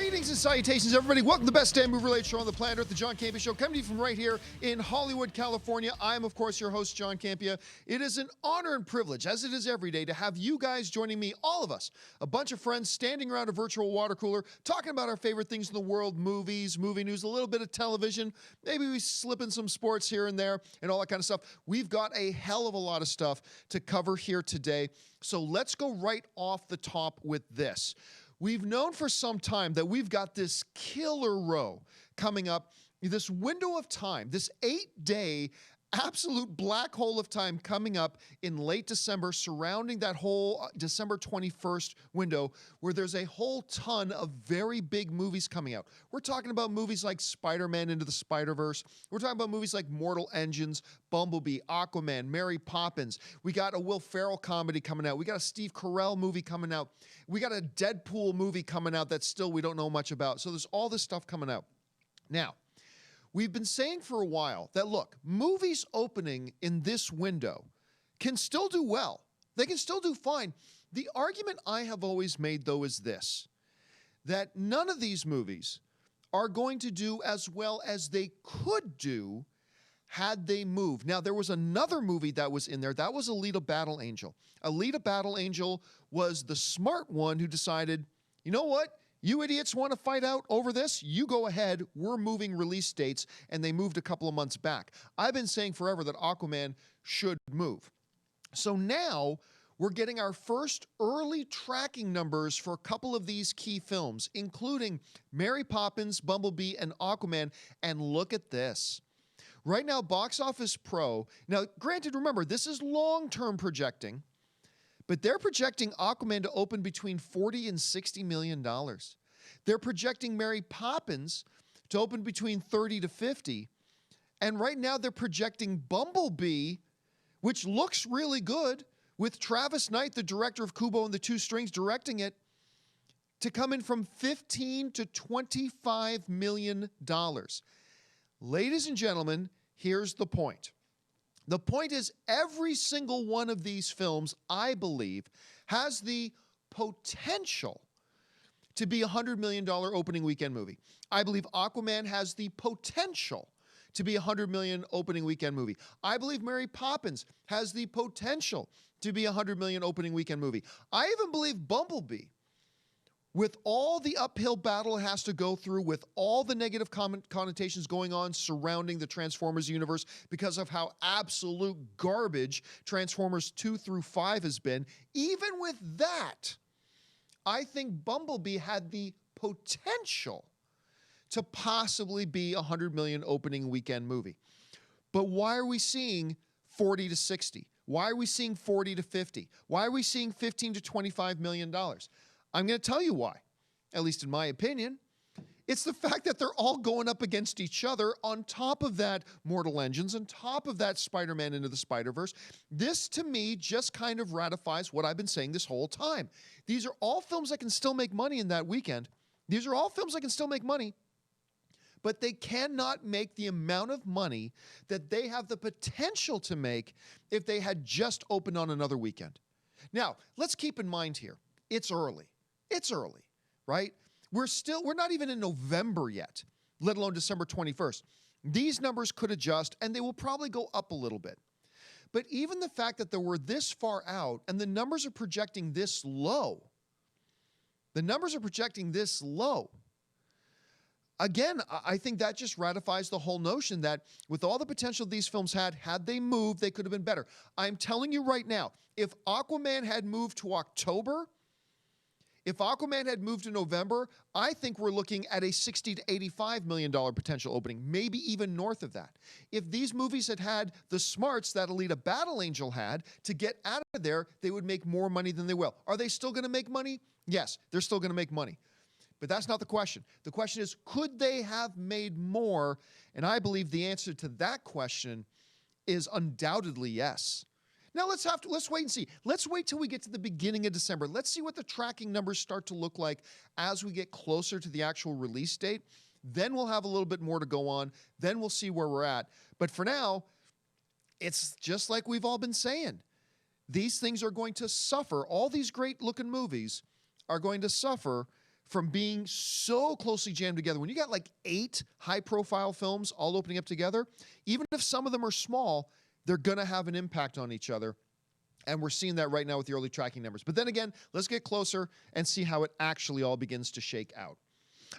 Greetings and salutations, everybody. Welcome to the best damn movie-related show on the planet Earth, the John Campea Show, coming to you from right here in Hollywood, California. I'm, of course, your host, John Campea. It is an honor and privilege, as it is every day, to have you guys joining me, all of us, a bunch of friends standing around a virtual water cooler, talking about our favorite things in the world, movies, movie news, a little bit of television, maybe we slip in some sports here and there, and all that kind of stuff. We've got a hell of a lot of stuff to cover here today, so let's go right off the top with this. We've known for some time that we've got this killer row coming up, this window of time, this 8-day absolute black hole of time coming up in late December, surrounding that whole December 21st window, where there's a whole ton of very big movies coming out. We're talking about movies like Spider-Man Into the Spider-Verse. We're talking about movies like Mortal Engines, Bumblebee, Aquaman, Mary Poppins. We got a Will Ferrell comedy coming out. We got a Steve Carell movie coming out. We got a Deadpool movie coming out that still we don't know much about. So there's all this stuff coming out. Now, we've been saying for a while that, look, movies opening in this window can still do well. They can still do fine. The argument I have always made, though, is this, that none of these movies are going to do as well as they could do had they moved. Now, there was another movie that was in there. That was Alita Battle Angel. Alita Battle Angel was the smart one who decided, you know what? You idiots want to fight out over this? You go ahead. We're moving release dates, and they moved a couple of months back. I've been saying forever that Aquaman should move. So now we're getting our first early tracking numbers for a couple of these key films, including Mary Poppins, Bumblebee, and Aquaman. And look at this. Right now, Box Office Pro, now granted, remember, this is long-term projecting, but they're projecting Aquaman to open between $40 and $60 million. They're projecting Mary Poppins to open between 30 to 50. And right now they're projecting Bumblebee, which looks really good, with Travis Knight, the director of Kubo and the Two Strings, directing it, to come in from $15 to $25 million. Ladies and gentlemen, here's the point. The point is, every single one of these films, I believe, has the potential to be a $100 million opening weekend movie. I believe Aquaman has the potential to be a $100 million opening weekend movie. I believe Mary Poppins has the potential to be a $100 million opening weekend movie. I even believe Bumblebee, with all the uphill battle it has to go through, with all the negative connotations going on surrounding the Transformers universe because of how absolute garbage Transformers 2 through 5 has been, even with that, I think Bumblebee had the potential to possibly be a $100 million opening weekend movie. But why are we seeing 40 to 60? Why are we seeing 40 to 50? Why are we seeing $15 to $25 million? I'm going to tell you why, at least in my opinion. It's the fact that they're all going up against each other. On top of that, Mortal Engines, on top of that, Spider-Man Into the Spider-Verse. This, to me, just kind of ratifies what I've been saying this whole time. These are all films that can still make money in that weekend. These are all films that can still make money, but they cannot make the amount of money that they have the potential to make if they had just opened on another weekend. Now, let's keep in mind here, it's early. It's early, right? We're not even in November yet, let alone December 21st. These numbers could adjust, and they will probably go up a little bit. But even the fact that they were this far out and the numbers are projecting this low, again, I think that just ratifies the whole notion that with all the potential these films had they moved, they could have been better. I'm telling you right now, if Aquaman had moved to October, if Aquaman had moved to November, I think we're looking at a $60 to $85 million potential opening, maybe even north of that. If these movies had had the smarts that Alita Battle Angel had to get out of there, they would make more money than they will. Are they still going to make money? Yes, they're still going to make money. But that's not the question. The question is, could they have made more? And I believe the answer to that question is undoubtedly yes. Now let's wait and see. Let's wait till we get to the beginning of December. Let's see what the tracking numbers start to look like as we get closer to the actual release date. Then we'll have a little bit more to go on. Then we'll see where we're at. But for now, it's just like we've all been saying. These things are going to suffer. All these great looking movies are going to suffer from being so closely jammed together. When you got like 8 high-profile films all opening up together, even if some of them are small, they're going to have an impact on each other. And we're seeing that right now with the early tracking numbers. But then again, let's get closer and see how it actually all begins to shake out.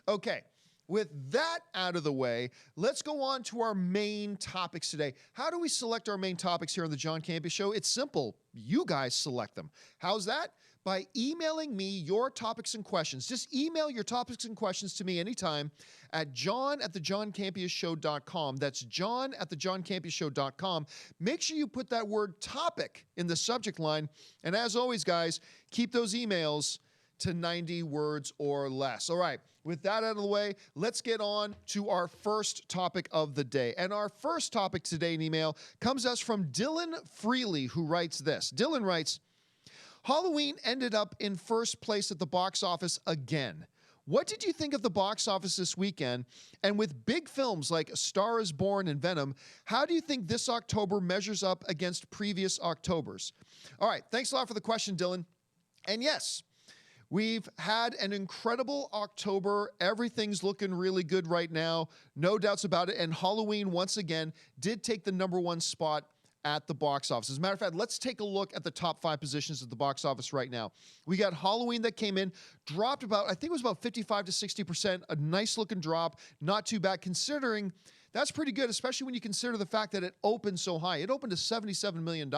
Okay, with that out of the way, let's go on to our main topics today. How do we select our main topics here on the John Campea Show? It's simple. You guys select them. How's that? By emailing me your topics and questions. Just email your topics and questions to me anytime at john@thejohncampeashow.com. That's john@thejohncampeashow.com. Make sure you put that word topic in the subject line. And as always, guys, keep those emails to 90 words or less. All right, with that out of the way, let's get on to our first topic of the day. And our first topic today in email comes us from Dylan Freely, who writes this. Dylan writes, Halloween ended up in first place at the box office again. What did you think of the box office this weekend? And with big films like A Star is Born and Venom, how do you think this October measures up against previous Octobers? All right, thanks a lot for the question, Dylan. And yes, we've had an incredible October. Everything's looking really good right now. No doubts about it. And Halloween, once again, did take the #1 spot at the box office. As a matter of fact, let's take a look at the top 5 positions at the box office right now. We got Halloween that came in, dropped about, I think it was about 55 to 60%, a nice looking drop, not too bad considering. That's pretty good, especially when you consider the fact that it opened so high. It opened to $77 million.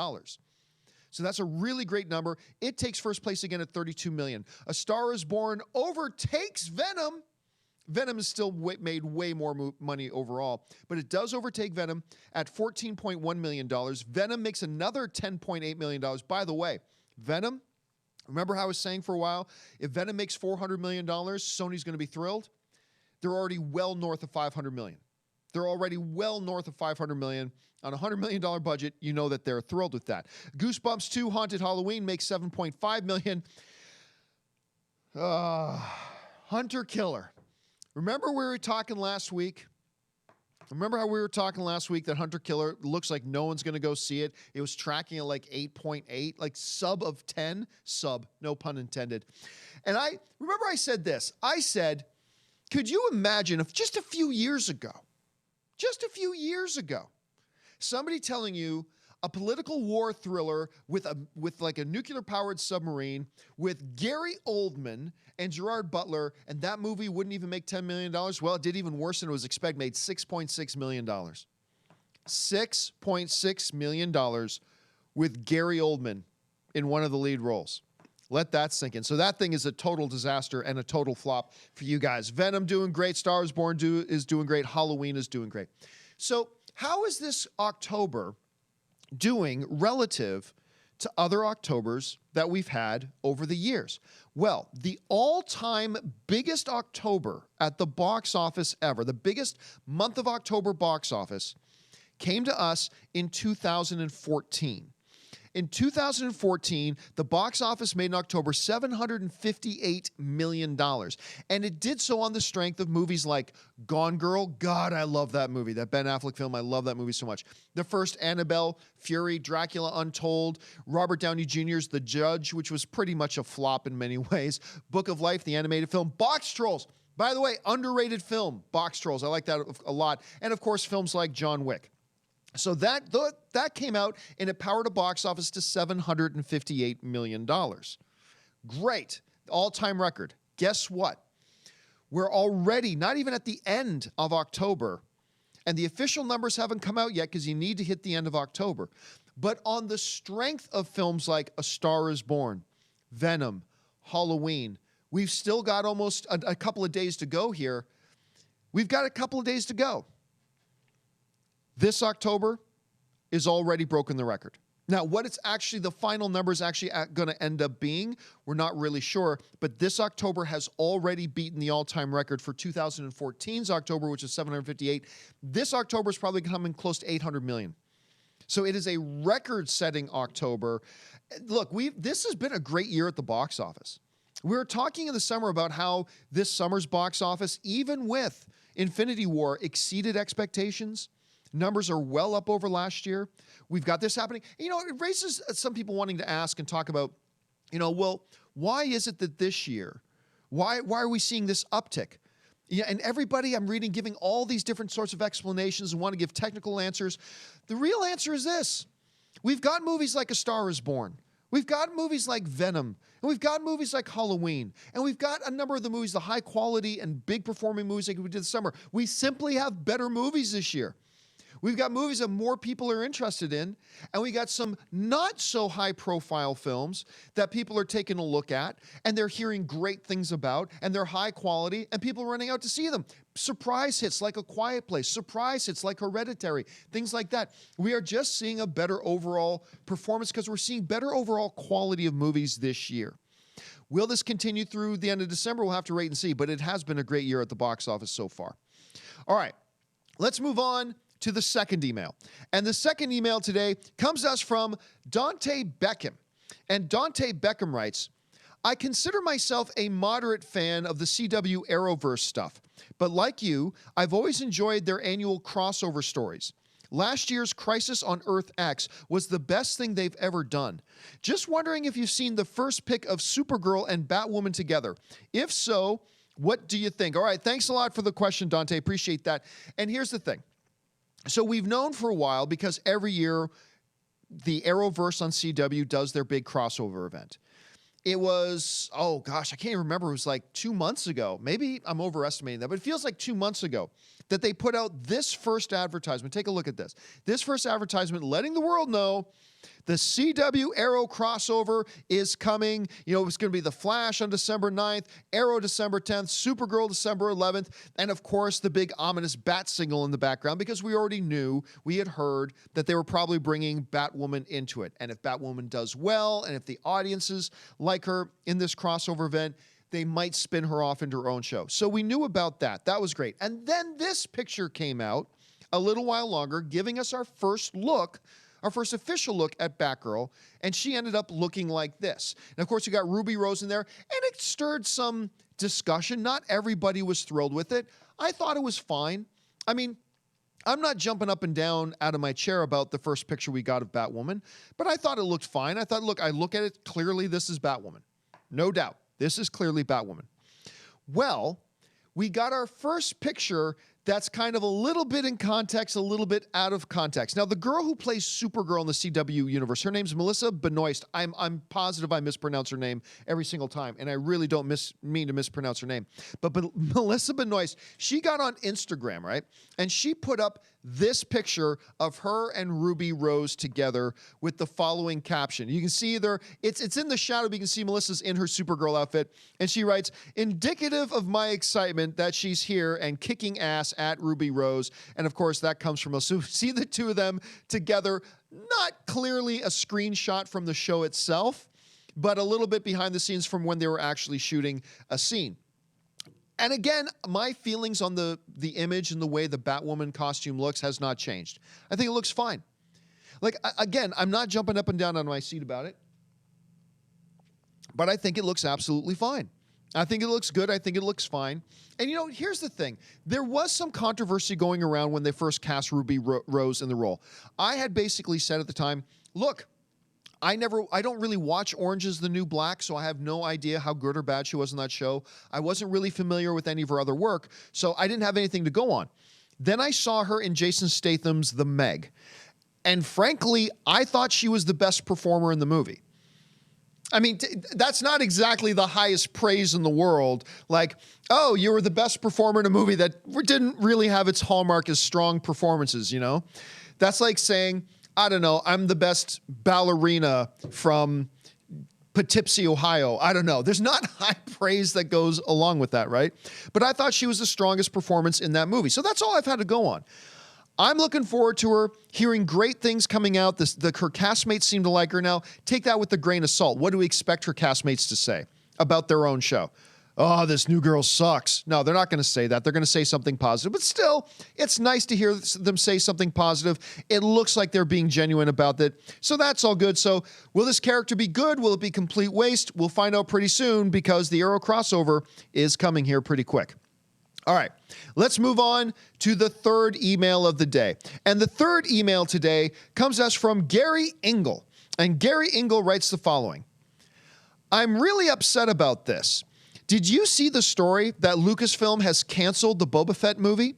So that's a really great number. It takes first place again at $32 million. A Star is Born overtakes Venom. Venom has still made way more money overall, but it does overtake Venom at $14.1 million. Venom makes another $10.8 million. By the way, Venom, remember how I was saying for a while, if Venom makes $400 million, Sony's going to be thrilled? They're already well north of $500 million. They're already well north of $500 million. On a $100 million budget, you know that they're thrilled with that. Goosebumps 2 Haunted Halloween makes $7.5 million. Hunter Killer. Remember we were talking last week? Remember how we were talking last week that Hunter Killer looks like no one's going to go see it? It was tracking at like 8.8, like sub of 10. Sub, no pun intended. And I remember I said this. I said, could you imagine if just a few years ago, somebody telling you a political war thriller with like a nuclear-powered submarine with Gary Oldman and Gerard Butler, and that movie wouldn't even make $10 million? Well, it did even worse than it was expected. Made $6.6 million. $6.6 million with Gary Oldman in one of the lead roles. Let that sink in. So that thing is a total disaster and a total flop for you guys. Venom doing great. Star is Born is doing great. Halloween is doing great. So how is this October doing relative to other Octobers that we've had over the years? Well, the all-time biggest October at the box office ever, the biggest month of October box office, came to us in 2014. In 2014, the box office made in October $758 million. And it did so on the strength of movies like Gone Girl. God, I love that movie. That Ben Affleck film, I love that movie so much. The first Annabelle, Fury, Dracula Untold, Robert Downey Jr.'s The Judge, which was pretty much a flop in many ways. Book of Life, the animated film. Box Trolls. By the way, underrated film, Box Trolls. I like that a lot. And of course, films like John Wick. So that came out and it powered a box office to $758 million. Great. All-time record. Guess what? We're already not even at the end of October, and the official numbers haven't come out yet because you need to hit the end of October. But on the strength of films like A Star is Born, Venom, Halloween, we've still got almost a couple of days to go here. We've got a couple of days to go. This October is already broken the record. Now, what it's actually, the final number is actually going to end up being, we're not really sure, but this October has already beaten the all-time record for 2014's October, which is 758. This October is probably coming close to 800 million. So it is a record-setting October. Look, this has been a great year at the box office. We were talking in the summer about how this summer's box office, even with Infinity War, exceeded expectations. Numbers are well up over last year. We've got this happening. You know, it raises some people wanting to ask and talk about, well, why is it that this year Why are we seeing this uptick? Yeah, and everybody I'm reading giving all these different sorts of explanations and want to give technical answers. The real answer is this. We've got movies like A Star is Born. We've got movies like Venom. And we've got movies like Halloween. And we've got a number of the movies, the high quality and big performing movies like we did this summer. We simply have better movies this year. We've got movies that more people are interested in, and we got some not so high profile films that people are taking a look at, and they're hearing great things about, and they're high quality, and people are running out to see them. Surprise hits like A Quiet Place, surprise hits like Hereditary, things like that. We are just seeing a better overall performance because we're seeing better overall quality of movies this year. Will this continue through the end of December? We'll have to wait and see, but it has been a great year at the box office so far. All right, let's move on to the second email. And the second email today comes to us from Dante Beckham. And Dante Beckham writes, I consider myself a moderate fan of the CW Arrowverse stuff, but like you, I've always enjoyed their annual crossover stories. Last year's Crisis on Earth X was the best thing they've ever done. Just wondering if you've seen the first pick of Supergirl and Batwoman together. If so, what do you think? All right, thanks a lot for the question, Dante. Appreciate that. And here's the thing. So we've known for a while because every year the Arrowverse on CW does their big crossover event. It was, oh gosh, I can't even remember. It was like 2 months ago. Maybe I'm overestimating that, but it feels like 2 months ago that they put out this first advertisement. Take a look at this. This first advertisement letting the world know the CW Arrow crossover is coming. You know, it's going to be The Flash on December 9th, Arrow December 10th, Supergirl December 11th, and of course the big ominous bat signal in the background because we already knew, we had heard that they were probably bringing Batwoman into it. And if Batwoman does well, and if the audiences like her in this crossover event, they might spin her off into her own show. So we knew about that. That was great. And then this picture came out a little while longer, giving us our first look, our first official look at Batgirl, and she ended up looking like this. And of course, you got Ruby Rose in there, and it stirred some discussion. Not everybody was thrilled with it. I thought it was fine. I mean, I'm not jumping up and down out of my chair about the first picture we got of Batwoman, but I thought it looked fine. I thought, look, I look at it, clearly this is Batwoman. No doubt. This is clearly Batwoman. Well, we got our first picture that's kind of a little bit in context, a little bit out of context. Now, the girl who plays Supergirl in the CW universe, her name's Melissa Benoist. I'm positive I mispronounce her name every single time, and I really don't mean to mispronounce her name. But Melissa Benoist, she got on Instagram, right? And she put up this picture of her and Ruby Rose together with the following caption. You can see there, it's in the shadow, but you can see Melissa's in her Supergirl outfit. And she writes, indicative of my excitement that she's here and kicking ass at Ruby Rose. And of course, that comes from us. So see the two of them together, not clearly a screenshot from the show itself, but a little bit behind the scenes from when they were actually shooting a scene. And again, my feelings on the image and the way the Batwoman costume looks has not changed. I think it looks fine. Like, again, I'm not jumping up and down on my seat about it, but I think it looks absolutely fine. I think it looks good. I think it looks fine. And you know, here's the thing. There was some controversy going around when they first cast Ruby Rose in the role. I had basically said at the time, look, I don't really watch Orange is the New Black, so I have no idea how good or bad she was on that show. I wasn't really familiar with any of her other work, so I didn't have anything to go on. Then I saw her in Jason Statham's The Meg. And frankly, I thought she was the best performer in the movie. I mean, that's not exactly the highest praise in the world. Like, oh, you were the best performer in a movie that didn't really have its hallmark as strong performances, you know? That's like saying, I don't know, I'm the best ballerina from Poughkeepsie, Ohio. I don't know. There's not high praise that goes along with that, right? But I thought she was the strongest performance in that movie. So that's all I've had to go on. I'm looking forward to her, hearing great things coming out. Her castmates seem to like her now. Take that with a grain of salt. What do we expect her castmates to say about their own show? Oh, this new girl sucks. No, they're not going to say that. They're going to say something positive. But still, it's nice to hear them say something positive. It looks like they're being genuine about it. So that's all good. So will this character be good? Will it be complete waste? We'll find out pretty soon because the Arrow crossover is coming here pretty quick. All right, let's move on to the third email of the day. And the third email today comes to us from Gary Engel. And Gary Engel writes the following. I'm really upset about this. Did you see the story that Lucasfilm has canceled the Boba Fett movie?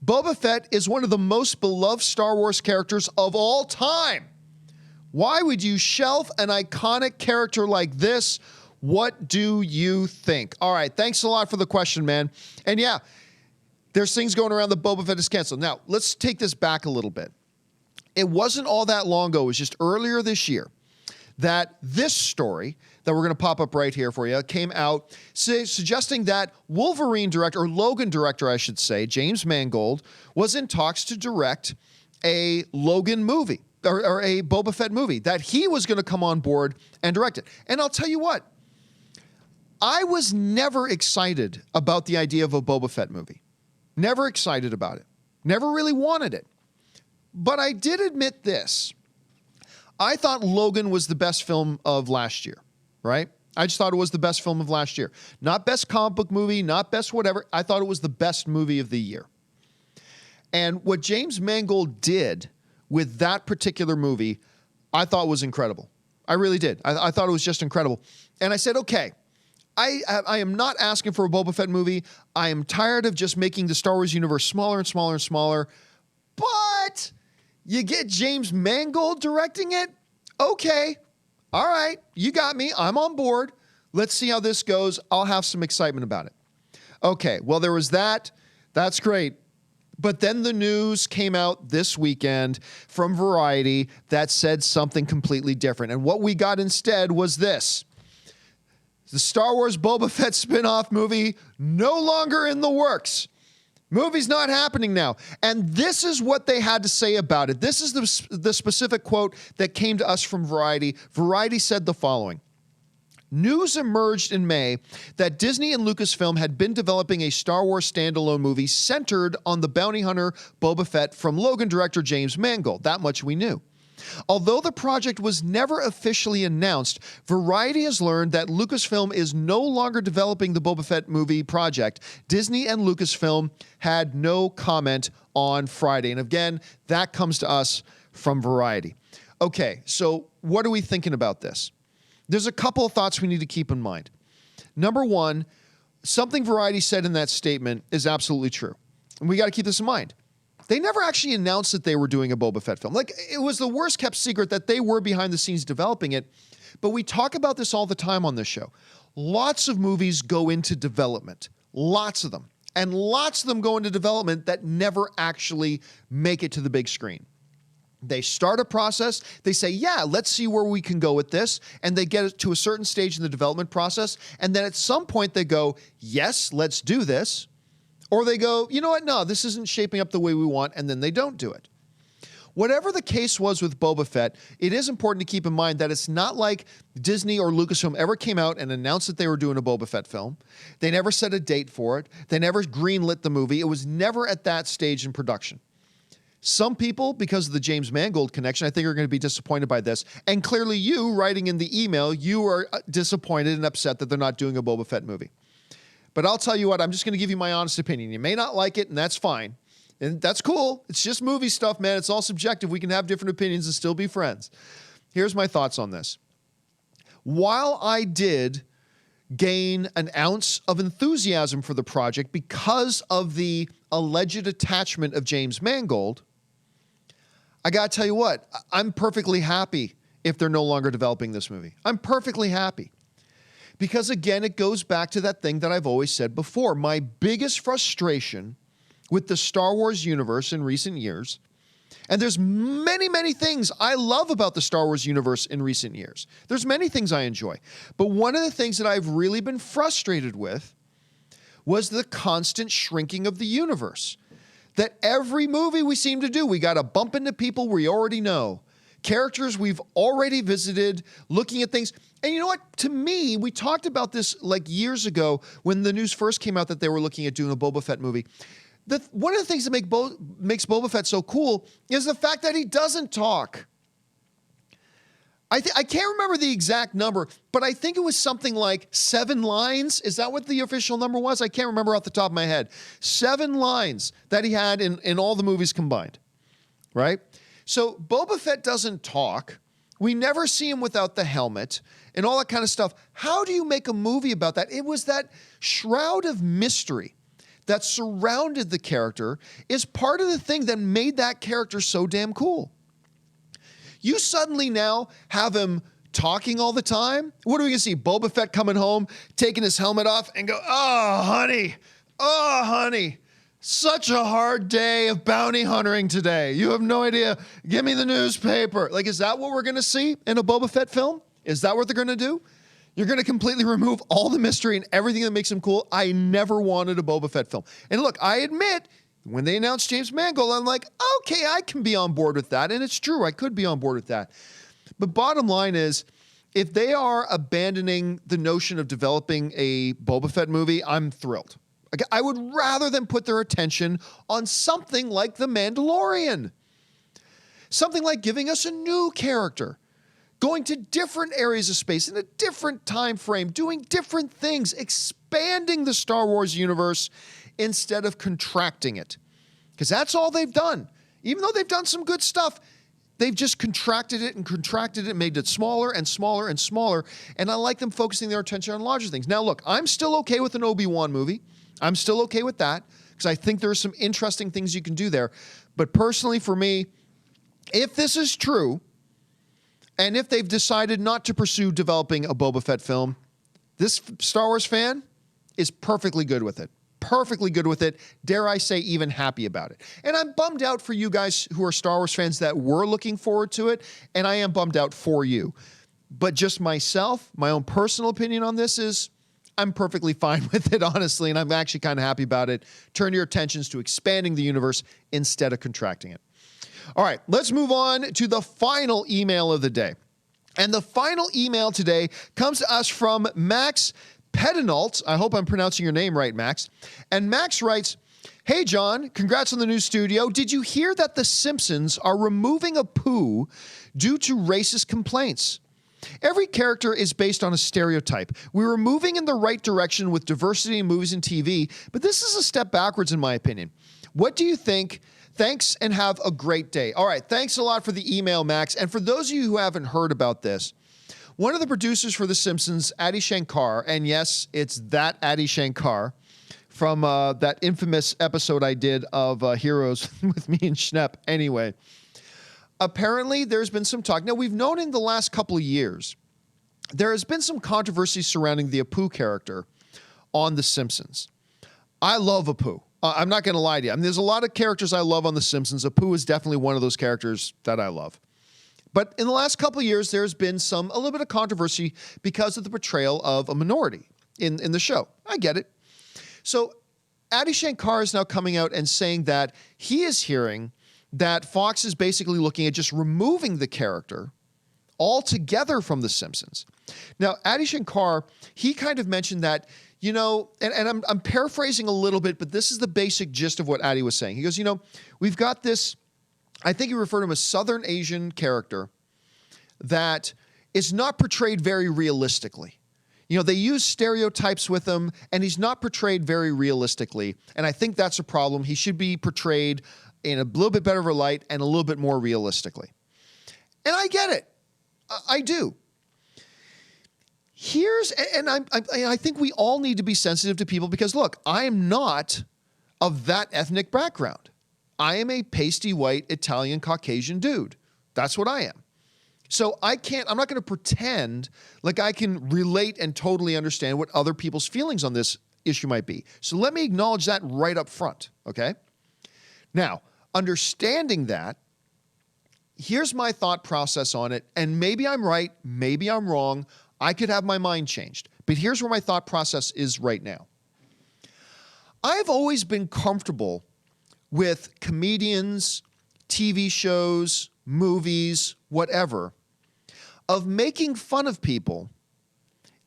Boba Fett is one of the most beloved Star Wars characters of all time. Why would you shelf an iconic character like this? What do you think? All right, thanks a lot for the question, man. And yeah, there's things going around that Boba Fett is canceled. Now, let's take this back a little bit. It wasn't all that long ago. It was just earlier this year that this story that we're going to pop up right here for you came out suggesting that Wolverine director, or Logan director, I should say, James Mangold, was in talks to direct a Logan movie or a Boba Fett movie, that he was going to come on board and direct it. And I'll tell you what, I was never excited about the idea of a Boba Fett movie. Never excited about it. Never really wanted it. But I did admit this. I thought Logan was the best film of last year, right? I just thought it was the best film of last year. Not best comic book movie, not best whatever. I thought it was the best movie of the year. And what James Mangold did with that particular movie, I thought was incredible. I really did. I thought it was just incredible. And I said, okay, I am not asking for a Boba Fett movie. I am tired of just making the Star Wars universe smaller and smaller and smaller. But you get James Mangold directing it? Okay. All right. You got me. I'm on board. Let's see how this goes. I'll have some excitement about it. Okay. Well, there was that. That's great. But then the news came out this weekend from Variety that said something completely different. And what we got instead was this. The Star Wars Boba Fett spin-off movie no longer in the works. Movie's not happening now. And this is what they had to say about it. This is the specific quote that came to us from Variety. Variety said the following. News emerged in May that Disney and Lucasfilm had been developing a Star Wars standalone movie centered on the bounty hunter Boba Fett from Logan director James Mangold. That much we knew. Although the project was never officially announced, Variety has learned that Lucasfilm is no longer developing the Boba Fett movie project. Disney and Lucasfilm had no comment on Friday. And again, that comes to us from Variety. Okay, so what are we thinking about this? There's a couple of thoughts we need to keep in mind. Number one, something Variety said in that statement is absolutely true. And we got to keep this in mind. They never actually announced that they were doing a Boba Fett film. Like, it was the worst kept secret that they were behind the scenes developing it. But we talk about this all the time on this show. Lots of movies go into development. Lots of them. And lots of them go into development that never actually make it to the big screen. They start a process. They say, yeah, let's see where we can go with this. And they get it to a certain stage in the development process. And then at some point they go, yes, let's do this. Or they go, you know what? No, this isn't shaping up the way we want. And then they don't do it. Whatever the case was with Boba Fett, it is important to keep in mind that it's not like Disney or Lucasfilm ever came out and announced that they were doing a Boba Fett film. They never set a date for it. They never greenlit the movie. It was never at that stage in production. Some people, because of the James Mangold connection, I think are going to be disappointed by this. And clearly you, writing in the email, you are disappointed and upset that they're not doing a Boba Fett movie. But I'll tell you what, I'm just going to give you my honest opinion. You may not like it, and that's fine. And that's cool. It's just movie stuff, man. It's all subjective. We can have different opinions and still be friends. Here's my thoughts on this. While I did gain an ounce of enthusiasm for the project because of the alleged attachment of James Mangold, I got to tell you what, I'm perfectly happy if they're no longer developing this movie. I'm perfectly happy. Because again, it goes back to that thing that I've always said before. My biggest frustration with the Star Wars universe in recent years, and there's many, many things I love about the Star Wars universe in recent years. There's many things I enjoy. But one of the things that I've really been frustrated with was the constant shrinking of the universe. That every movie we seem to do, we got to bump into people we already know. Characters we've already visited, looking at things. And you know what? To me, we talked about this like years ago when the news first came out that they were looking at doing a Boba Fett movie. One of the things that makes Boba Fett so cool is the fact that he doesn't talk. I can't remember the exact number, but I think it was something like 7 lines. Is that what the official number was? I can't remember off the top of my head. 7 lines that he had in all the movies combined, right? So Boba Fett doesn't talk, We never see him without the helmet and all that kind of stuff. How do you make a movie about that? It was that shroud of mystery that surrounded the character is part of the thing that made that character so damn cool. You suddenly now have him talking all the time. What are we going to see? Boba Fett coming home, taking his helmet off and go, oh, honey, such a hard day of bounty hunting today. You have no idea. Give me the newspaper. Like, is that what we're going to see in a Boba Fett film? Is that what they're going to do? You're going to completely remove all the mystery and everything that makes him cool. I never wanted a Boba Fett film. And look, I admit, when they announced James Mangold, I'm like, okay, I can be on board with that. And it's true, I could be on board with that. But bottom line is, if they are abandoning the notion of developing a Boba Fett movie, I'm thrilled. I would rather them put their attention on something like The Mandalorian. Something like giving us a new character, going to different areas of space in a different time frame, doing different things, expanding the Star Wars universe instead of contracting it. Because that's all they've done. Even though they've done some good stuff, they've just contracted it and made it smaller and smaller and smaller. And I like them focusing their attention on larger things. Now, look, I'm still okay with an Obi-Wan movie. I'm still okay with that because I think there are some interesting things you can do there. But personally, for me, if this is true, and if they've decided not to pursue developing a Boba Fett film, this Star Wars fan is perfectly good with it. Perfectly good with it. Dare I say, even happy about it. And I'm bummed out for you guys who are Star Wars fans that were looking forward to it, and I am bummed out for you. But just myself, my own personal opinion on this is I'm perfectly fine with it, honestly, and I'm actually kind of happy about it. Turn your attentions to expanding the universe instead of contracting it. All right, let's move on to the final email of the day. And the final email today comes to us from Max Pedinault. I hope I'm pronouncing your name right, Max. And Max writes, "Hey, John, congrats on the new studio. Did you hear that The Simpsons are removing Apu due to racist complaints? Every character is based on a stereotype. We were moving in the right direction with diversity in movies and TV, but this is a step backwards in my opinion. What do you think? Thanks and have a great day." All right, thanks a lot for the email, Max. And for those of you who haven't heard about this, one of the producers for The Simpsons, Adi Shankar, and yes, it's that Adi Shankar from that infamous episode I did of Heroes with me and Schnepp. Anyway, apparently there's been some talk. Now, we've known in the last couple of years, there has been some controversy surrounding the Apu character on The Simpsons. I love Apu. I'm not going to lie to you. I mean, there's a lot of characters I love on The Simpsons. Apu is definitely one of those characters that I love. But in the last couple of years, there's been a little bit of controversy because of the portrayal of a minority in the show. I get it. So Adi Shankar is now coming out and saying that he is hearing that Fox is basically looking at just removing the character altogether from The Simpsons. Now, Adi Shankar, he kind of mentioned that, you know, and I'm paraphrasing a little bit, but this is the basic gist of what Adi was saying. He goes, you know, we've got this, I think he referred to him as Southern Asian character that is not portrayed very realistically. You know, they use stereotypes with him, and he's not portrayed very realistically. And I think that's a problem. He should be portrayed in a little bit better of a light and a little bit more realistically. And I get it. I do. I think we all need to be sensitive to people because, look, I am not of that ethnic background. I am a pasty white Italian Caucasian dude. That's what I am. So I'm not going to pretend like I can relate and totally understand what other people's feelings on this issue might be. So let me acknowledge that right up front, okay? Now, understanding that, here's my thought process on it, and maybe I'm right, maybe I'm wrong. I could have my mind changed, but here's where my thought process is right now. I've always been comfortable with comedians, TV shows, movies, whatever, of making fun of people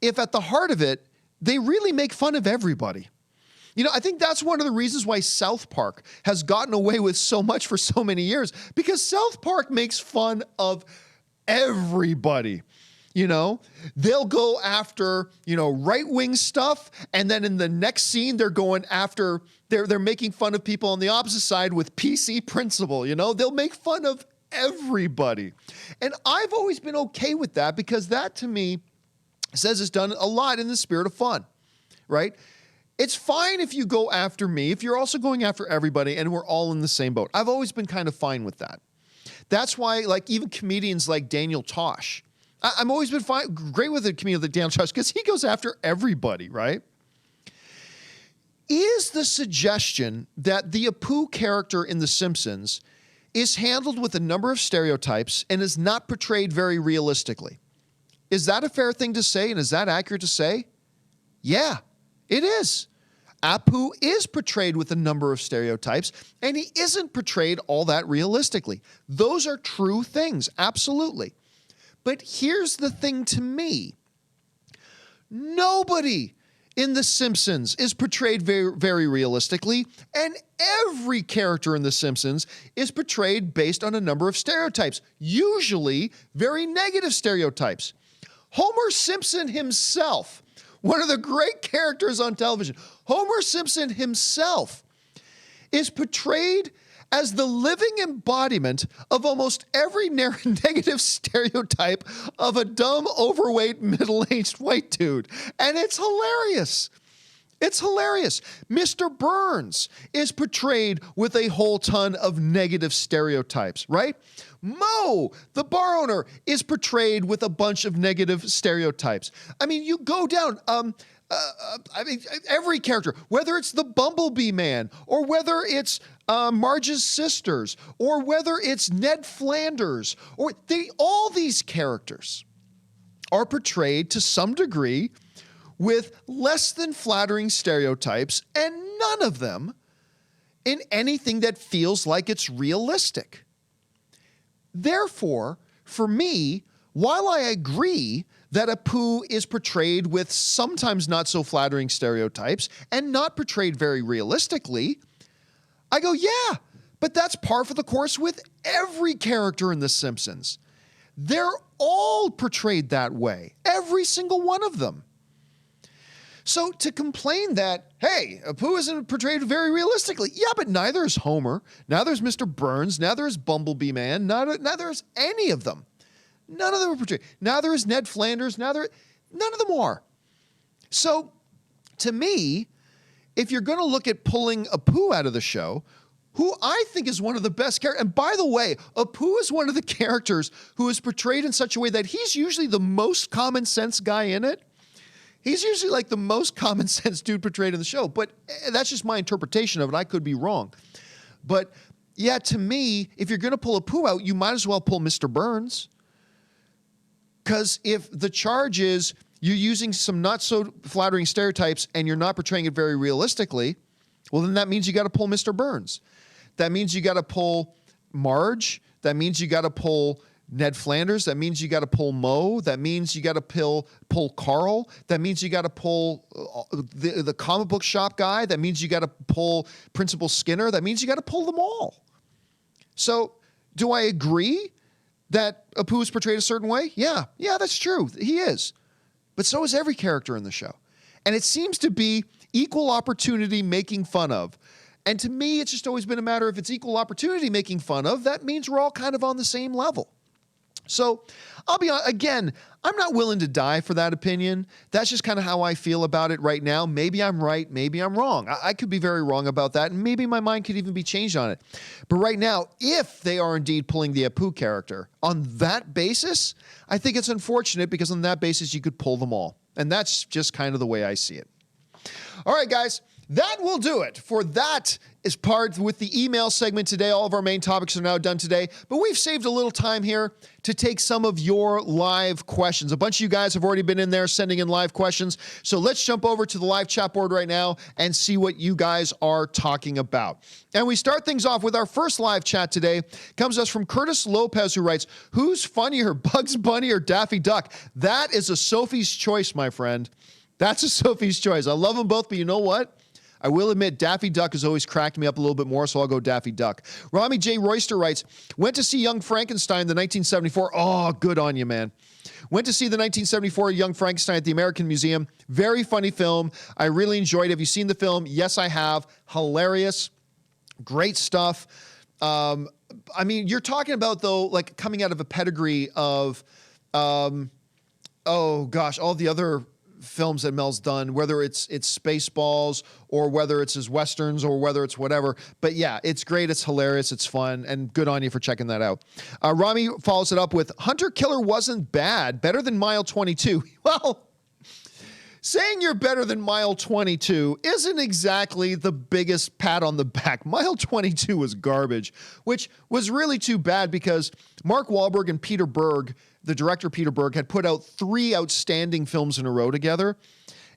if at the heart of it, they really make fun of everybody. You know, I think that's one of the reasons why South Park has gotten away with so much for so many years, because South Park makes fun of everybody. You know, they'll go after, you know, right-wing stuff, and then in the next scene, they're going after, they're making fun of people on the opposite side with PC principle, you know? They'll make fun of everybody. And I've always been okay with that because that to me says it's done a lot in the spirit of fun, right? It's fine if you go after me, if you're also going after everybody and we're all in the same boat. I've always been kind of fine with that. That's why, like, even comedians like Daniel Tosh, I've always been great with a comedian like Daniel Tosh because he goes after everybody, right? Is the suggestion that the Apu character in The Simpsons is handled with a number of stereotypes and is not portrayed very realistically? Is that a fair thing to say, and is that accurate to say? Yeah, it is. Apu is portrayed with a number of stereotypes, and he isn't portrayed all that realistically. Those are true things, absolutely. But here's the thing to me. Nobody in The Simpsons is portrayed very, very realistically, and every character in The Simpsons is portrayed based on a number of stereotypes, usually very negative stereotypes. Homer Simpson himself, one of the great characters on television, Homer Simpson himself is portrayed as the living embodiment of almost every negative stereotype of a dumb, overweight, middle-aged white dude. And it's hilarious. It's hilarious. Mr. Burns is portrayed with a whole ton of negative stereotypes, right? Moe, the bar owner, is portrayed with a bunch of negative stereotypes. I mean, you go down, every character, whether it's the Bumblebee man, or whether it's Marge's sisters, or whether it's Ned Flanders, or all these characters are portrayed to some degree with less than flattering stereotypes, and none of them in anything that feels like it's realistic. Therefore, for me, while I agree that Apu is portrayed with sometimes not so flattering stereotypes and not portrayed very realistically, I go, yeah, but that's par for the course with every character in The Simpsons. They're all portrayed that way, every single one of them. So to complain that, hey, Apu isn't portrayed very realistically, yeah, but neither is Homer, neither is Mr. Burns, neither is Bumblebee Man, neither is any of them. None of them are portrayed. Neither is Ned Flanders, none of them are. So to me, if you're going to look at pulling Apu out of the show, who I think is one of the best characters, and by the way, Apu is one of the characters who is portrayed in such a way that he's usually the most common sense guy in it. He's usually like the most common sense dude portrayed in the show, but that's just my interpretation of it. I could be wrong. But yeah, to me, if you're going to pull Apu out, you might as well pull Mr. Burns. Because if the charge is you're using some not so flattering stereotypes and you're not portraying it very realistically, well, then that means you got to pull Mr. Burns. That means you got to pull Marge. That means you got to pull Ned Flanders. That means you got to pull Moe. That means you got to pull Carl. That means you got to pull the comic book shop guy. That means you got to pull Principal Skinner. That means you got to pull them all. So do I agree that Apu is portrayed a certain way? Yeah, that's true. He is. But so is every character in the show. And it seems to be equal opportunity making fun of. And to me, it's just always been a matter of if it's equal opportunity making fun of, that means we're all kind of on the same level. So I'll be honest, again, I'm not willing to die for that opinion. That's just kind of how I feel about it right now. Maybe I'm right, maybe I'm wrong. I could be very wrong about that, and maybe my mind could even be changed on it. But right now, if they are indeed pulling the Apu character on that basis, I think it's unfortunate because on that basis, you could pull them all. And that's just kind of the way I see it. All right, guys. That will do it for that is part with the email segment today. All of our main topics are now done today, but we've saved a little time here to take some of your live questions. A bunch of you guys have already been in there sending in live questions. So let's jump over to the live chat board right now and see what you guys are talking about. And we start things off with our first live chat today. Comes to us from Curtis Lopez, who writes, "Who's funnier, Bugs Bunny or Daffy Duck?" That is a Sophie's choice, my friend. That's a Sophie's choice. I love them both, but you know what? I will admit, Daffy Duck has always cracked me up a little bit more, so I'll go Daffy Duck. Rami J. Royster writes, "Went to see Young Frankenstein, the 1974. Oh, good on you, man. Went to see the 1974 Young Frankenstein at the American Museum. Very funny film. I really enjoyed it. Have you seen the film? Yes, I have. Hilarious. Great stuff. I mean, you're talking about, though, like coming out of a pedigree of, oh gosh, all the other films that Mel's done, whether it's Spaceballs or whether it's his Westerns or whether it's whatever. But yeah, it's great. It's hilarious. It's fun. And good on you for checking that out. Rami follows it up with Hunter Killer wasn't bad. Better than Mile 22. Well, saying you're better than Mile 22 isn't exactly the biggest pat on the back. Mile 22 was garbage, which was really too bad because Mark Wahlberg and Peter Berg, the director Peter Berg, had put out 3 outstanding films in a row together.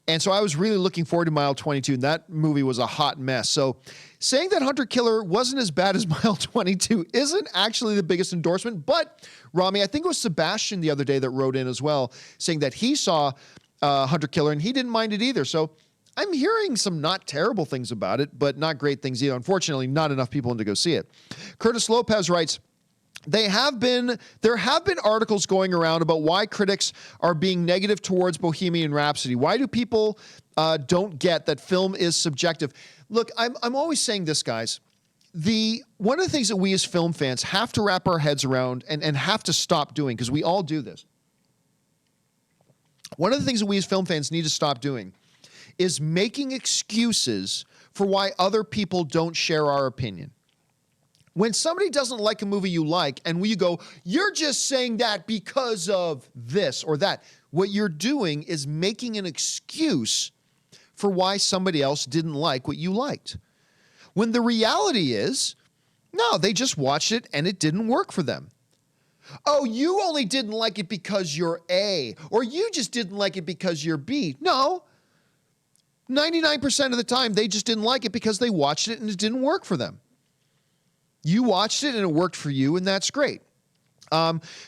And so I was really looking forward to Mile 22, and that movie was a hot mess. So saying that Hunter Killer wasn't as bad as Mile 22 isn't actually the biggest endorsement. But, Rami, I think it was Sebastian the other day that wrote in as well, saying that he saw Hunter Killer and he didn't mind it either. So I'm hearing some not terrible things about it, but not great things either. Unfortunately, not enough people to go see it. Curtis Lopez writes, there have been articles going around about why critics are being negative towards Bohemian Rhapsody. Why do people don't get that film is subjective? Look, I'm always saying this, guys. One of the things that we as film fans have to wrap our heads around and have to stop doing, because we all do this. One of the things that we as film fans need to stop doing is making excuses for why other people don't share our opinion. When somebody doesn't like a movie you like, and you go, you're just saying that because of this or that, what you're doing is making an excuse for why somebody else didn't like what you liked. When the reality is, no, they just watched it and it didn't work for them. Oh, you only didn't like it because you're A, or you just didn't like it because you're B. No, 99% of the time, they just didn't like it because they watched it and it didn't work for them. You watched it and it worked for you, and that's great.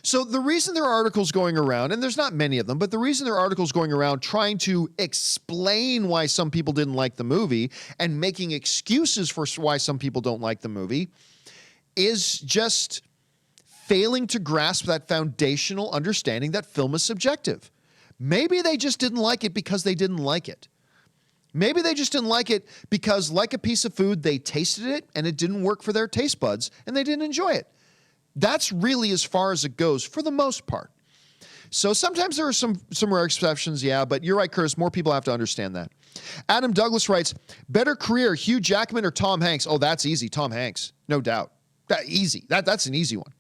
So the reason there are articles going around, and there's not many of them, but the reason there are articles going around trying to explain why some people didn't like the movie and making excuses for why some people don't like the movie is just failing to grasp that foundational understanding that film is subjective. Maybe they just didn't like it because they didn't like it. Maybe they just didn't like it because, like a piece of food, they tasted it and it didn't work for their taste buds and they didn't enjoy it. That's really as far as it goes for the most part. So sometimes there are some rare exceptions, yeah, but you're right, Curtis. More people have to understand that. Adam Douglas writes, better career, Hugh Jackman or Tom Hanks? Oh, that's easy. Tom Hanks, no doubt. Easy. That's an easy one.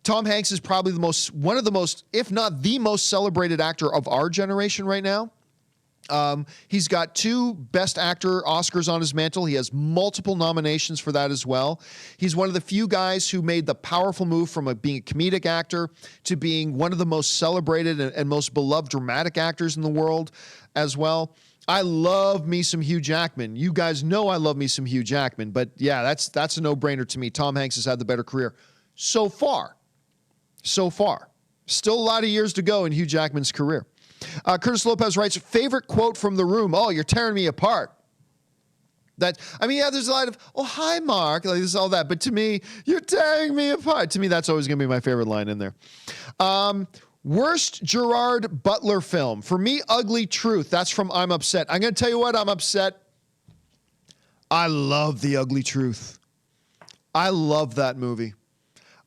Tom Hanks is probably one of the most, if not the most celebrated actor of our generation right now. He's got 2 Best Actor Oscars on his mantle. He has multiple nominations for that as well. He's one of the few guys who made the powerful move from being a comedic actor to being one of the most celebrated and most beloved dramatic actors in the world as well. I love me some Hugh Jackman. You guys know I love me some Hugh Jackman, but yeah, that's a no-brainer to me. Tom Hanks has had the better career so far. So far. Still a lot of years to go in Hugh Jackman's career. Curtis Lopez writes, favorite quote from The Room. Oh, you're tearing me apart. There's a lot of, oh, hi, Mark. Like, this is all that. But to me, you're tearing me apart. To me, that's always going to be my favorite line in there. Worst Gerard Butler film. For me, Ugly Truth. That's from I'm Upset. I'm going to tell you what, I'm upset. I love The Ugly Truth. I love that movie.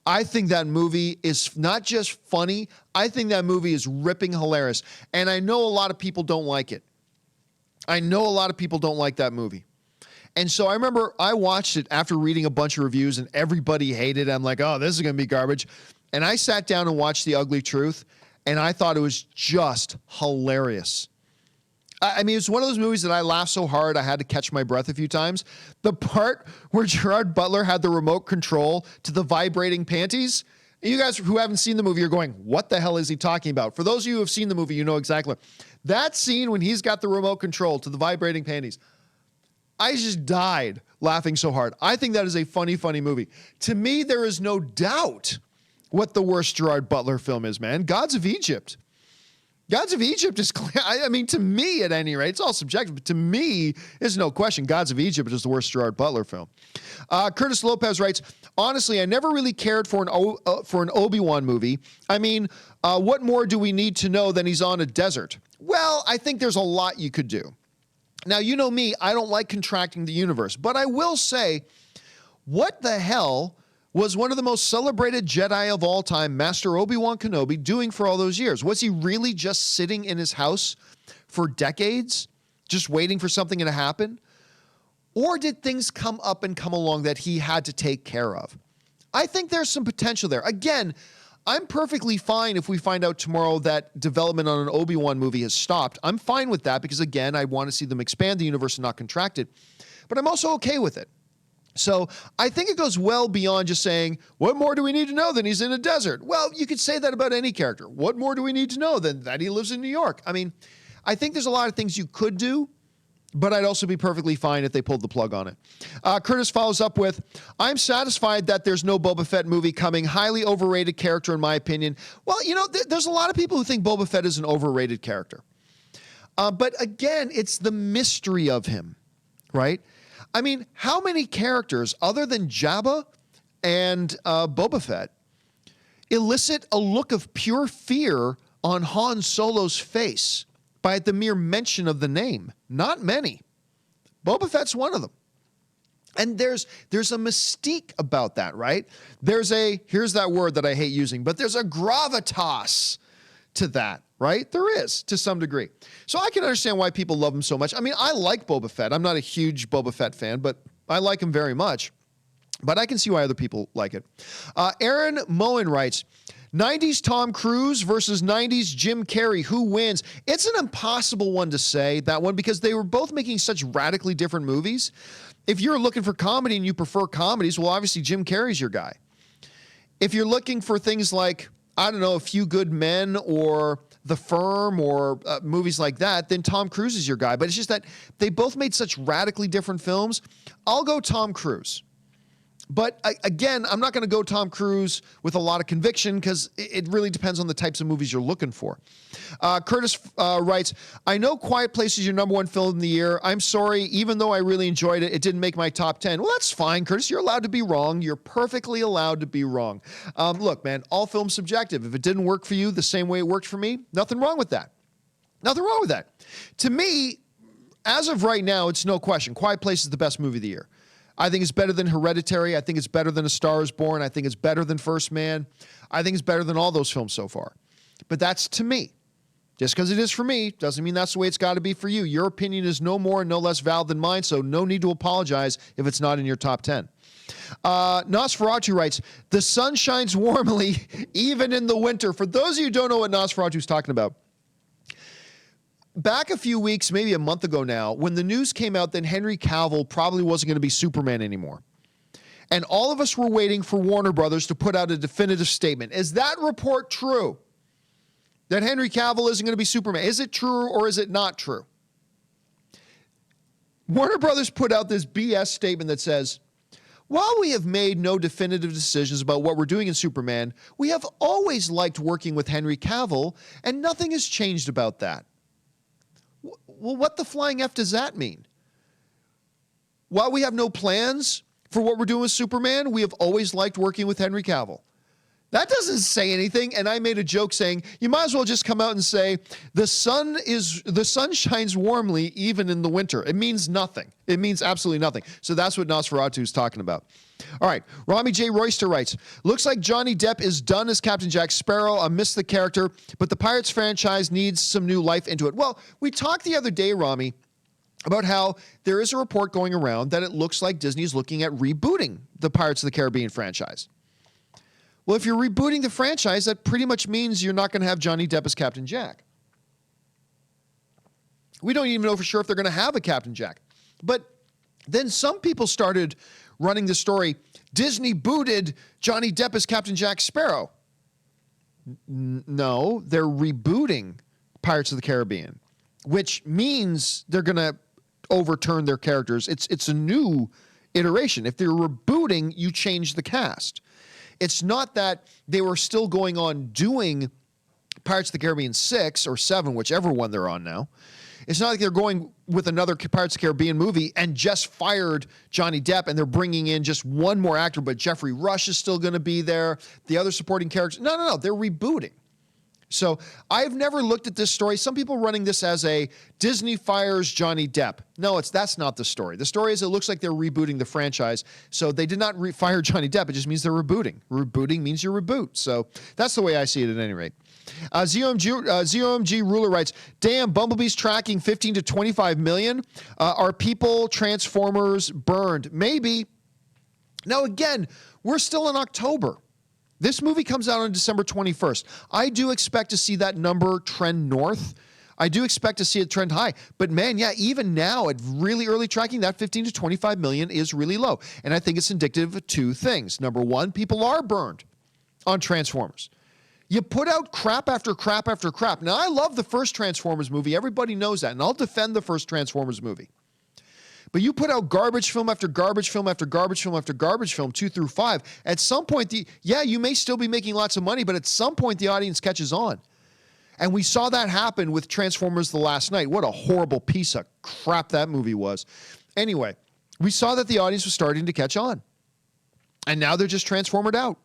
I think that movie is not just funny. I think that movie is ripping hilarious. And I know a lot of people don't like it. I know a lot of people don't like that movie. And so I remember I watched it after reading a bunch of reviews and everybody hated it. I'm like, oh, this is going to be garbage. And I sat down and watched The Ugly Truth, and I thought it was just hilarious. I mean, it's one of those movies that I laughed so hard I had to catch my breath a few times. The part where Gerard Butler had the remote control to the vibrating panties, you guys who haven't seen the movie are going, what the hell is he talking about? For those of you who have seen the movie, you know exactly. That scene when he's got the remote control to the vibrating panties, I just died laughing so hard. I think that is a funny, funny movie. To me, there is no doubt what the worst Gerard Butler film is, man. Gods of Egypt. Gods of Egypt is clear. I mean, to me, at any rate, it's all subjective, but to me, there's no question. Gods of Egypt is the worst Gerard Butler film. Curtis Lopez writes, honestly, I never really cared for an Obi-Wan movie. I mean, what more do we need to know than he's on a desert? Well, I think there's a lot you could do. Now, you know me, I don't like contracting the universe, but I will say, What the hell was one of the most celebrated Jedi of all time, Master Obi-Wan Kenobi, doing for all those years? Was he really just sitting in his house for decades, just waiting for something to happen? Or did things come up and come along that he had to take care of? I think there's some potential there. Again, I'm perfectly fine if we find out tomorrow that development on an Obi-Wan movie has stopped. I'm fine with that because, again, I want to see them expand the universe and not contract it. But I'm also okay with it. So I think it goes well beyond just saying, what more do we need to know than he's in a desert? Well, you could say that about any character. What more do we need to know than that he lives in New York? I mean, I think there's a lot of things you could do, but I'd also be perfectly fine if they pulled the plug on it. Curtis follows up with, I'm satisfied that there's no Boba Fett movie coming. Highly overrated character, in my opinion. Well, you know, there's a lot of people who think Boba Fett is an overrated character. But again, it's the mystery of him, right? I mean, how many characters other than Jabba and Boba Fett elicit a look of pure fear on Han Solo's face by the mere mention of the name? Not many. Boba Fett's one of them. And there's a mystique about that, right? Here's that word that I hate using, but there's a gravitas to that, right? There is, to some degree. So I can understand why people love him so much. I mean, I like Boba Fett. I'm not a huge Boba Fett fan, but I like him very much. But I can see why other people like it. Aaron Moen writes, 90s Tom Cruise versus 90s Jim Carrey, who wins? It's an impossible one to say, that one, because they were both making such radically different movies. If you're looking for comedy and you prefer comedies, well, obviously Jim Carrey's your guy. If you're looking for things like, I don't know, A Few Good Men or The Firm or movies like that, then Tom Cruise is your guy. But it's just that they both made such radically different films. I'll go Tom Cruise. But again, I'm not going to go Tom Cruise with a lot of conviction because it really depends on the types of movies you're looking for. Curtis writes, I know Quiet Place is your #1 film of the year. I'm sorry, even though I really enjoyed it, it didn't make my top 10. Well, that's fine, Curtis. You're allowed to be wrong. You're perfectly allowed to be wrong. Look, man, all film's subjective. If it didn't work for you the same way it worked for me, nothing wrong with that. Nothing wrong with that. To me, as of right now, it's no question. Quiet Place is the best movie of the year. I think it's better than Hereditary. I think it's better than A Star is Born. I think it's better than First Man. I think it's better than all those films so far. But that's to me. Just because it is for me doesn't mean that's the way it's got to be for you. Your opinion is no more and no less valid than mine, so no need to apologize if it's not in your top 10. Nosferatu writes, the sun shines warmly even in the winter. For those of you who don't know what Nosferatu's talking about, back a few weeks, maybe a month ago now, when the news came out that Henry Cavill probably wasn't going to be Superman anymore. And all of us were waiting for Warner Brothers to put out a definitive statement. Is that report true? That Henry Cavill isn't going to be Superman? Is it true or is it not true? Warner Brothers put out this BS statement that says, while we have made no definitive decisions about what we're doing in Superman, we have always liked working with Henry Cavill, and nothing has changed about that. Well, what the flying F does that mean? While we have no plans for what we're doing with Superman, we have always liked working with Henry Cavill. That doesn't say anything, and I made a joke saying, you might as well just come out and say, the sun shines warmly even in the winter. It means nothing. It means absolutely nothing. So that's what Nosferatu is talking about. All right, Rami J. Royster writes, looks like Johnny Depp is done as Captain Jack Sparrow. I miss the character, but the Pirates franchise needs some new life into it. Well, we talked the other day, Rami, about how there is a report going around that it looks like Disney is looking at rebooting the Pirates of the Caribbean franchise. Well, if you're rebooting the franchise, that pretty much means you're not going to have Johnny Depp as Captain Jack. We don't even know for sure if they're going to have a Captain Jack. But then some people started running the story, Disney booted Johnny Depp as Captain Jack Sparrow. No, they're rebooting Pirates of the Caribbean, which means they're going to overturn their characters. It's a new iteration. If they're rebooting, you change the cast. It's not that they were still going on doing Pirates of the Caribbean 6 or 7, whichever one they're on now. It's not like they're going with another Pirates of the Caribbean movie and just fired Johnny Depp and they're bringing in just one more actor, but Jeffrey Rush is still going to be there. The other supporting characters. No. They're rebooting. So I've never looked at this story. Some people running this as a Disney fires Johnny Depp. No, that's not the story. The story is it looks like they're rebooting the franchise. So they did not fire Johnny Depp. It just means they're rebooting. Rebooting means you reboot. So that's the way I see it at any rate. ZOMG Ruler writes, damn, Bumblebee's tracking 15 to 25 million. Are people Transformers burned? Maybe. Now, again, we're still in October. This movie comes out on December 21st. I do expect to see that number trend north. I do expect to see it trend high. But man, yeah, even now at really early tracking, that 15 to 25 million is really low. And I think it's indicative of two things. Number one, people are burned on Transformers. You put out crap after crap after crap. Now, I love the first Transformers movie. Everybody knows that. And I'll defend the first Transformers movie. But you put out garbage film after garbage film after garbage film after garbage film, 2 through 5. At some point, you may still be making lots of money, but at some point the audience catches on. And we saw that happen with Transformers The Last Knight. What a horrible piece of crap that movie was. Anyway, we saw that the audience was starting to catch on. And now they're just transformed out.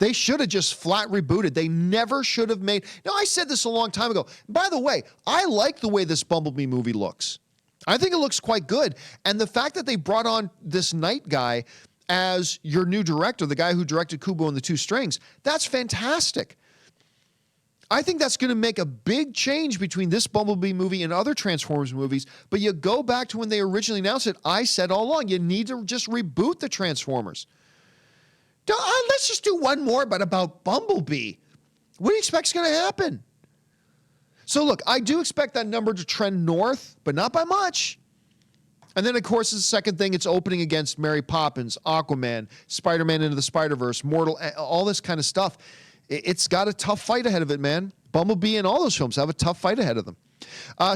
They should have just flat rebooted. They never should have made... Now, I said this a long time ago. By the way, I like the way this Bumblebee movie looks. I think it looks quite good. And the fact that they brought on this Knight guy as your new director, the guy who directed Kubo and the Two Strings, that's fantastic. I think that's going to make a big change between this Bumblebee movie and other Transformers movies. But you go back to when they originally announced it, I said all along, you need to just reboot the Transformers. Let's just do one more, but about Bumblebee. What do you expect is going to happen? So look, I do expect that number to trend north, but not by much. And then, of course, the second thing, it's opening against Mary Poppins, Aquaman, Spider-Man Into the Spider-Verse, Mortal, all this kind of stuff. It's got a tough fight ahead of it, man. Bumblebee and all those films have a tough fight ahead of them.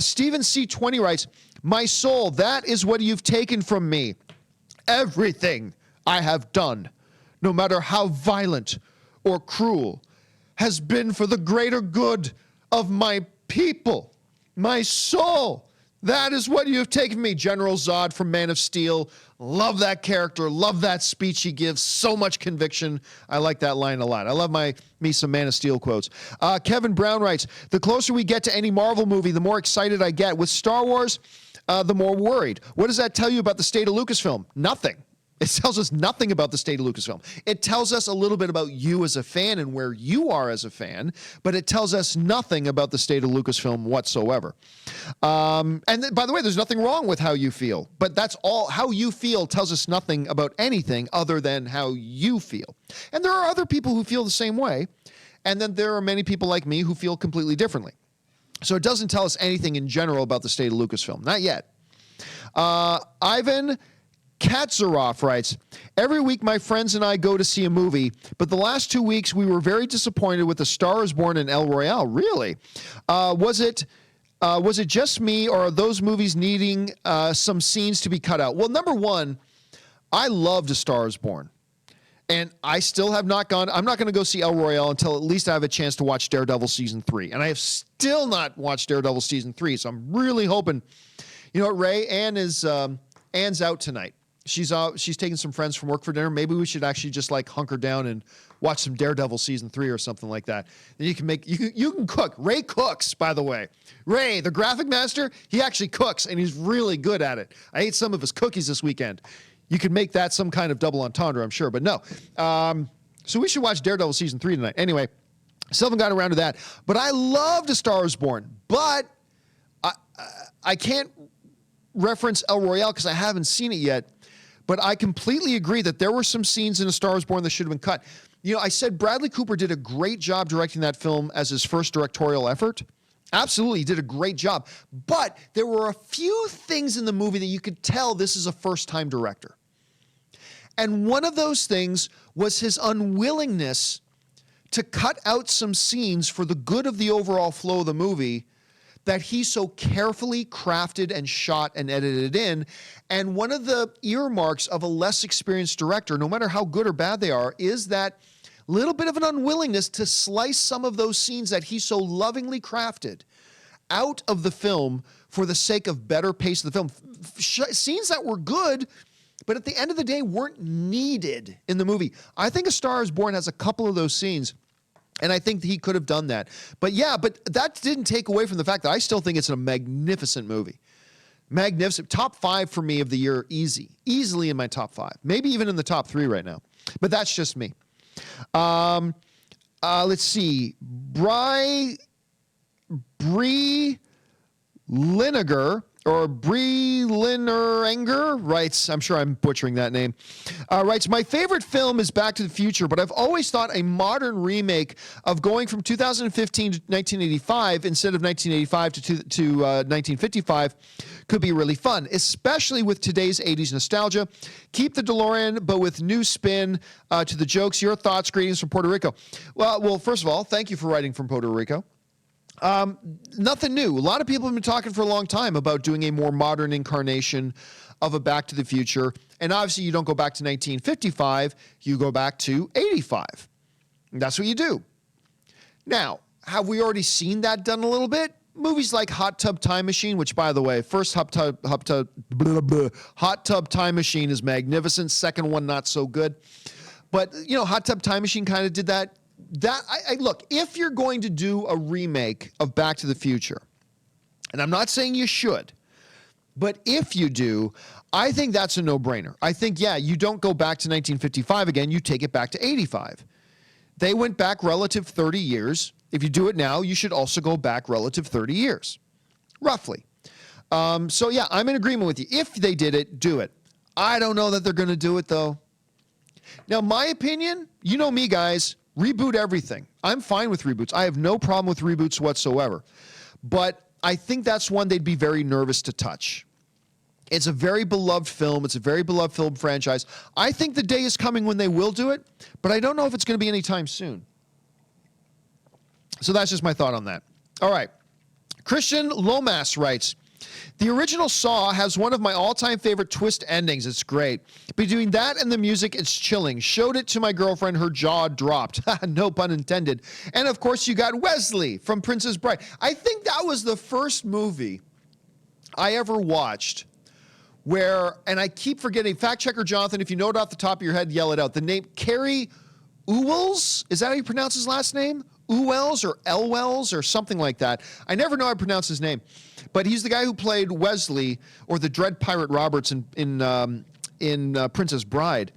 Steven C20 writes, my soul, that is what you've taken from me. Everything I have done, no matter how violent or cruel, has been for the greater good of my people, my soul. That is what you have taken me. General Zod from Man of Steel. Love that character. Love that speech he gives. So much conviction. I like that line a lot. I love me some Man of Steel quotes. Kevin Brown writes, the closer we get to any Marvel movie, the more excited I get. With Star Wars, the more worried. What does that tell you about the state of Lucasfilm? Nothing. It tells us nothing about the state of Lucasfilm. It tells us a little bit about you as a fan and where you are as a fan, but it tells us nothing about the state of Lucasfilm whatsoever. And by the way, there's nothing wrong with how you feel, but that's all. How you feel tells us nothing about anything other than how you feel. And there are other people who feel the same way, and then there are many people like me who feel completely differently. So it doesn't tell us anything in general about the state of Lucasfilm. Not yet. Ivan Katzaroff writes, every week my friends and I go to see a movie, but the last 2 weeks we were very disappointed with A Star is Born and El Royale. Really? Was it just me, or are those movies needing some scenes to be cut out? Well, number one, I loved A Star is Born. And I still have not gone. I'm not going to go see El Royale until at least I have a chance to watch Daredevil Season 3. And I have still not watched Daredevil Season 3. So I'm really hoping, you know what, Ray, Anne's out tonight. She's taking some friends from work for dinner. Maybe we should actually just like hunker down and watch some Daredevil Season 3 or something like that. Then you can cook. Ray cooks, by the way. Ray, the graphic master, he actually cooks and he's really good at it. I ate some of his cookies this weekend. You could make that some kind of double entendre, I'm sure, but no. So we should watch Daredevil Season 3 tonight. Anyway, still haven't got around to that. But I loved A Star is Born. But I can't reference El Royale because I haven't seen it yet. But I completely agree that there were some scenes in A Star is Born that should have been cut. You know, I said Bradley Cooper did a great job directing that film as his first directorial effort. Absolutely, he did a great job. But there were a few things in the movie that you could tell this is a first-time director. And one of those things was his unwillingness to cut out some scenes for the good of the overall flow of the movie that he so carefully crafted and shot and edited in. And one of the earmarks of a less experienced director, no matter how good or bad they are, is that little bit of an unwillingness to slice some of those scenes that he so lovingly crafted out of the film for the sake of better pace of the film. Scenes that were good, but at the end of the day weren't needed in the movie. I think A Star is Born has a couple of those scenes And I think he could have done that. But yeah, but that didn't take away from the fact that I still think it's a magnificent movie. Magnificent. Top 5 for me of the year, easily in my top 5. Maybe even in the top 3 right now. But that's just me. Let's see. Brie Linegar, or Brie Linerenger, writes, I'm sure I'm butchering that name, writes, my favorite film is Back to the Future, but I've always thought a modern remake of going from 2015 to 1985 instead of 1985 to 1955 could be really fun, especially with today's 80s nostalgia. Keep the DeLorean, but with new spin to the jokes. Your thoughts, greetings from Puerto Rico. Well, first of all, thank you for writing from Puerto Rico. Nothing new. A lot of people have been talking for a long time about doing a more modern incarnation of a Back to the Future. And obviously you don't go back to 1955, you go back to 85. And that's what you do. Now, have we already seen that done a little bit? Movies like Hot Tub Time Machine, which, by the way, first Hot Tub Time Machine is magnificent. Second one, not so good. But, you know, Hot Tub Time Machine kind of did that. Look, if you're going to do a remake of Back to the Future, and I'm not saying you should, but if you do, I think that's a no-brainer. I think, yeah, you don't go back to 1955 again, you take it back to 85. They went back relative 30 years. If you do it now, you should also go back relative 30 years, roughly. So yeah, I'm in agreement with you. If they did it, do it. I don't know that they're going to do it, though. Now, my opinion, you know me, guys, reboot everything. I'm fine with reboots. I have no problem with reboots whatsoever. But I think that's one they'd be very nervous to touch. It's a very beloved film. It's a very beloved film franchise. I think the day is coming when they will do it, but I don't know if it's going to be anytime soon. So that's just my thought on that. All right. Christian Lomas writes, the original Saw has one of my all-time favorite twist endings. It's great. Between that and the music, it's chilling. Showed it to my girlfriend. Her jaw dropped. No pun intended. And, of course, you got Wesley from Princess Bride. I think that was the first movie I ever watched where, and I keep forgetting, fact checker Jonathan, if you know it off the top of your head, yell it out. The name, Carrie Ewells? Is that how you pronounce his last name? Ewells or Elwells or something like that. I never know how to pronounce his name. But he's the guy who played Wesley, or the Dread Pirate Roberts in Princess Bride.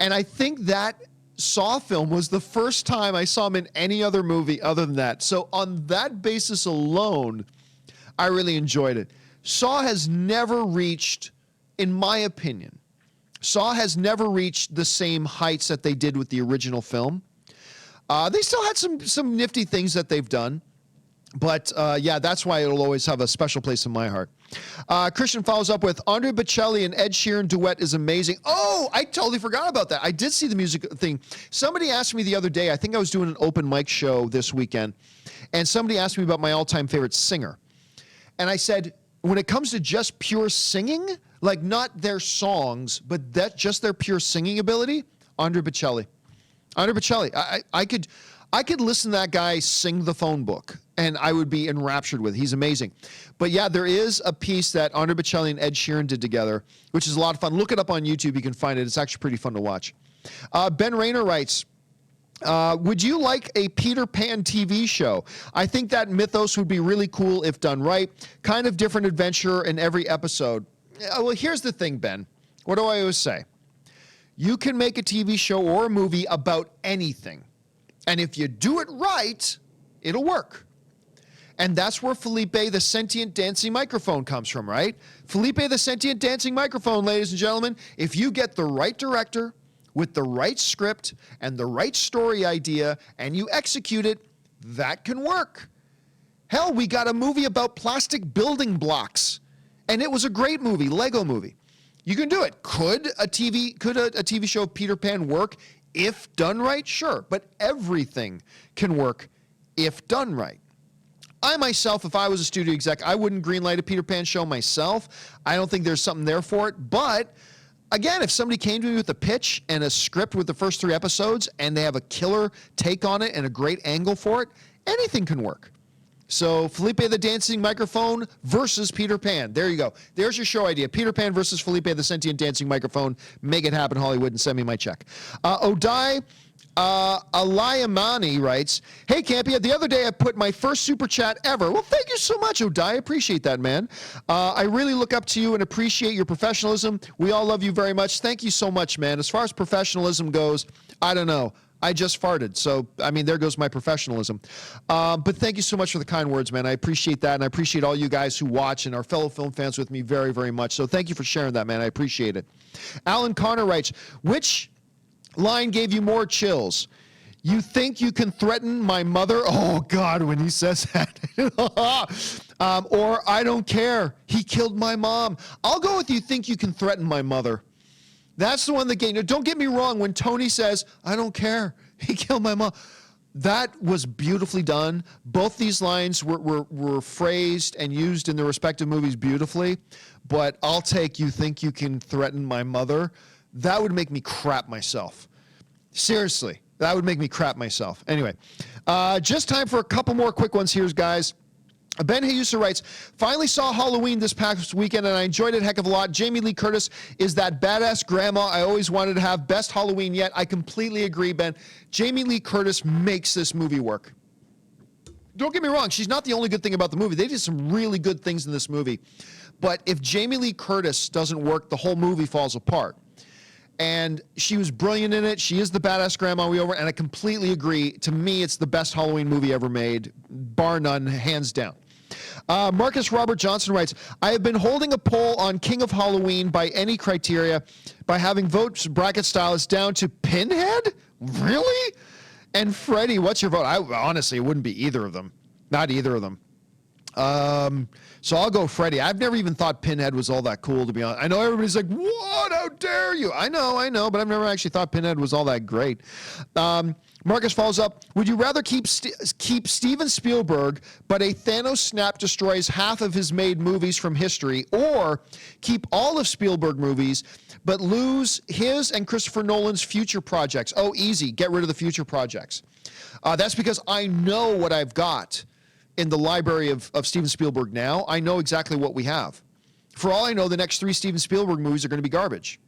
And I think that Saw film was the first time I saw him in any other movie other than that. So on that basis alone, I really enjoyed it. Saw has never reached, in my opinion, Saw has never reached the same heights that they did with the original film. They still had some nifty things that they've done. But, yeah, that's why it'll always have a special place in my heart. Christian follows up with, Andre Bocelli and Ed Sheeran duet is amazing. Oh, I totally forgot about that. I did see the music thing. Somebody asked me the other day, I think I was doing an open mic show this weekend, and somebody asked me about my all-time favorite singer. And I said, when it comes to just pure singing, like not their songs, but just their pure singing ability, Andre Bocelli. Andre Bocelli. I could listen to that guy sing the phone book, and I would be enraptured with it. He's amazing. But yeah, there is a piece that Andre Bocelli and Ed Sheeran did together, which is a lot of fun. Look it up on YouTube. You can find it. It's actually pretty fun to watch. Ben Rayner writes, would you like a Peter Pan TV show? I think that mythos would be really cool if done right. Kind of different adventure in every episode. Well, here's the thing, Ben. What do I always say? You can make a TV show or a movie about anything. And if you do it right, it'll work. And that's where Felipe the Sentient Dancing Microphone comes from, right? Felipe the Sentient Dancing Microphone, ladies and gentlemen, if you get the right director with the right script and the right story idea and you execute it, that can work. Hell, we got a movie about plastic building blocks, and it was a great movie, Lego movie. You can do it. Could a TV show of Peter Pan work? If done right, sure. But everything can work if done right. I myself, if I was a studio exec, I wouldn't greenlight a Peter Pan show myself. I don't think there's something there for it. But again, if somebody came to me with a pitch and a script with the first 3 episodes and they have a killer take on it and a great angle for it, anything can work. So Felipe the Dancing Microphone versus Peter Pan. There you go. There's your show idea. Peter Pan versus Felipe the Sentient Dancing Microphone. Make it happen, Hollywood, and send me my check. Odai Alayamani writes, hey, Campea, the other day I put my first super chat ever. Well, thank you so much, Odai. I appreciate that, man. I really look up to you and appreciate your professionalism. We all love you very much. Thank you so much, man. As far as professionalism goes, I don't know. I just farted. So, I mean, there goes my professionalism. But thank you so much for the kind words, man. I appreciate that. And I appreciate all you guys who watch and are fellow film fans with me very, very much. So thank you for sharing that, man. I appreciate it. Alan Connor writes, which line gave you more chills? You think you can threaten my mother? Oh, God, when he says that. Or I don't care. He killed my mom. I'll go with you think you can threaten my mother. That's the one that gave. Don't get me wrong. When Tony says, I don't care, he killed my mom. That was beautifully done. Both these lines were phrased and used in their respective movies beautifully. But I'll take you think you can threaten my mother. That would make me crap myself. Seriously, that would make me crap myself. Anyway, just time for a couple more quick ones here, guys. Ben Hayusa writes, finally saw Halloween this past weekend and I enjoyed it a heck of a lot. Jamie Lee Curtis is that badass grandma I always wanted to have. Best Halloween yet. I completely agree, Ben. Jamie Lee Curtis makes this movie work. Don't get me wrong. She's not the only good thing about the movie. They did some really good things in this movie. But if Jamie Lee Curtis doesn't work, the whole movie falls apart. And she was brilliant in it. She is the badass grandma we over, and I completely agree. To me, it's the best Halloween movie ever made, bar none, hands down. Marcus Robert Johnson writes, I have been holding a poll on King of Halloween by any criteria by having votes bracket style is down to Pinhead? Really? And Freddie, what's your vote? Honestly, it wouldn't be either of them. Not either of them. So I'll go Freddie. I've never even thought Pinhead was all that cool, to be honest. I know everybody's like, what? How dare you? I know, but I've never actually thought Pinhead was all that great. Marcus follows up, would you rather keep Steven Spielberg, but a Thanos snap destroys half of his made movies from history, or keep all of Spielberg movies, but lose his and Christopher Nolan's future projects? Oh, easy. Get rid of the future projects. That's because I know what I've got in the library of Steven Spielberg now. I know exactly what we have. For all I know, the next 3 Steven Spielberg movies are going to be garbage.